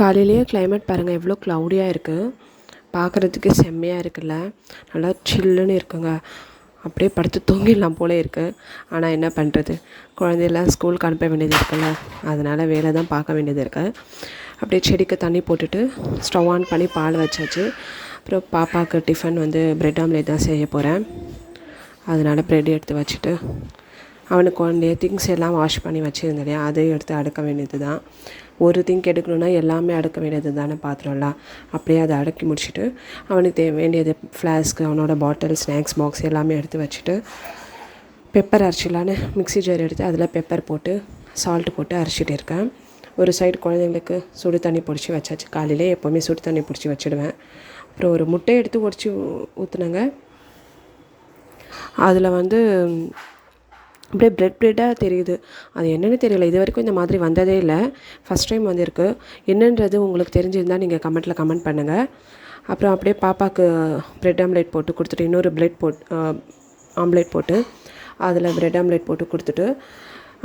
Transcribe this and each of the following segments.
காலையிலேயே கிளைமேட் பாருங்கள் எவ்வளோ க்ளவுடியாக இருக்குது. பார்க்குறதுக்கு செம்மையாக இருக்குல்ல. நல்லா சில்லுன்னு இருக்குங்க. அப்படியே படுத்து தூங்கிடலாம் போல இருக்குது. ஆனால் என்ன பண்ணுறது, குழந்தையெல்லாம் ஸ்கூலுக்கு அனுப்ப வேண்டியது இருக்குல்ல, அதனால் வேலை தான் பார்க்க வேண்டியது இருக்குது. அப்படியே செடிக்கு தண்ணி போட்டுட்டு ஸ்டவ் ஆன் பண்ணி பால் வச்சாச்சு. அப்புறம் பாப்பாவுக்கு டிஃபன் வந்து ப்ரெட் ஆம்லேட் தான் செய்ய போகிறேன். அதனால் ப்ரெட் எடுத்து வச்சுட்டு அவனுக்கு வேண்டிய திங்ஸ் எல்லாம் வாஷ் பண்ணி வச்சுருந்தேன் இல்லையா, அதையும் எடுத்து அடுக்க வேண்டியது தான். ஒரு திங்க் எடுக்கணுன்னா எல்லாமே அடுக்க வேண்டியது தானே, பாத்திரம்லாம். அப்படியே அதை அடுக்கி முடிச்சுட்டு அவனுக்கு வேண்டியது ஃப்ளாஸ்க்கு, அவனோட பாட்டில், ஸ்நாக்ஸ் பாக்ஸ் எல்லாமே எடுத்து வச்சுட்டு பெப்பர் அரைச்சிடலான்னு மிக்ஸி ஜார் எடுத்து அதில் பெப்பர் போட்டு சால்ட்டு போட்டு அரைச்சிட்டு இருக்கேன். ஒரு சைடு குழந்தைங்களுக்கு சுடு தண்ணி பிடிச்சி வச்சாச்சு. காலையிலே எப்போவுமே சுடு தண்ணி பிடிச்சி வச்சுடுவேன். அப்புறம் ஒரு முட்டையை எடுத்து உடச்சி ஊற்றுனேங்க. அதில் வந்து அப்படியே ப்ரெட்டாக தெரியுது. அது என்னென்னு தெரியல, இது வரைக்கும் இந்த மாதிரி வந்ததே இல்லை, ஃபஸ்ட் டைம் வந்திருக்கு. என்னன்றது உங்களுக்கு தெரிஞ்சிருந்தால் நீங்கள் கமெண்ட்டில் கமெண்ட் பண்ணுங்கள். அப்புறம் அப்படியே பாப்பாவுக்கு ப்ரெட் ஆம்லேட் போட்டு கொடுத்துட்டு இன்னொரு ஆம்லேட் போட்டு அதில் ப்ரெட் ஆம்லேட் போட்டு கொடுத்துட்டு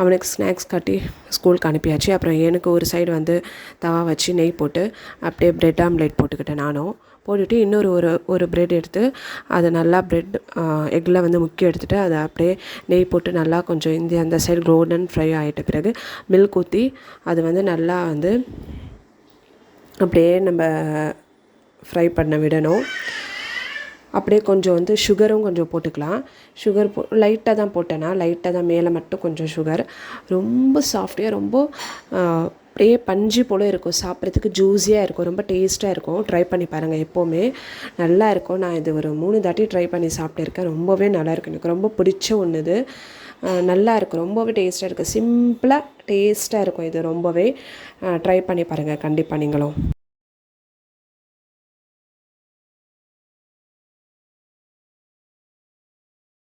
அவனுக்கு ஸ்நாக்ஸ் கட்டி ஸ்கூலுக்கு அனுப்பியாச்சு. அப்புறம் எனக்கு ஒரு சைடு வந்து தவா வச்சு நெய் போட்டு அப்படியே ப்ரெட் ஆம்லேட் போட்டுக்கிட்டேன். நானும் போட்டுட்டு இன்னொரு ஒரு ப்ரெட் எடுத்து அதை நல்லா எக்கில் வந்து முக்கி எடுத்துகிட்டு அதை அப்படியே நெய் போட்டு நல்லா கொஞ்சம் அந்த சைடு கோல்டன் ஃப்ரை ஆகிட்ட பிறகு மில்க் ஊற்றி அது வந்து நல்லா வந்து அப்படியே நம்ம ஃப்ரை பண்ண விடணும். அப்படியே கொஞ்சம் வந்து சுகரும் கொஞ்சம் போட்டுக்கலாம். சுகர் லைட்டாக தான் போட்டேன்னா, லைட்டாக தான், மேலே மட்டும் கொஞ்சம் சுகர். ரொம்ப சாஃப்டியாக, ரொம்ப அப்படியே பஞ்சு போல் இருக்கும். சாப்பிட்றதுக்கு ஜூஸியாக இருக்கும், ரொம்ப டேஸ்ட்டாக இருக்கும். ட்ரை பண்ணி பாருங்கள், எப்போவுமே நல்லா இருக்கும். நான் இது ஒரு 3 தாட்டி ட்ரை பண்ணி சாப்பிட்டுருக்கேன். ரொம்பவே நல்லாயிருக்கு. எனக்கு ரொம்ப பிடிச்ச ஒன்று இது. நல்லா இருக்கும், ரொம்பவே டேஸ்ட்டாக இருக்குது. சிம்பிளாக டேஸ்ட்டாக இருக்கும். இது ரொம்பவே ட்ரை பண்ணி பாருங்கள் கண்டிப்பாக நீங்களும்.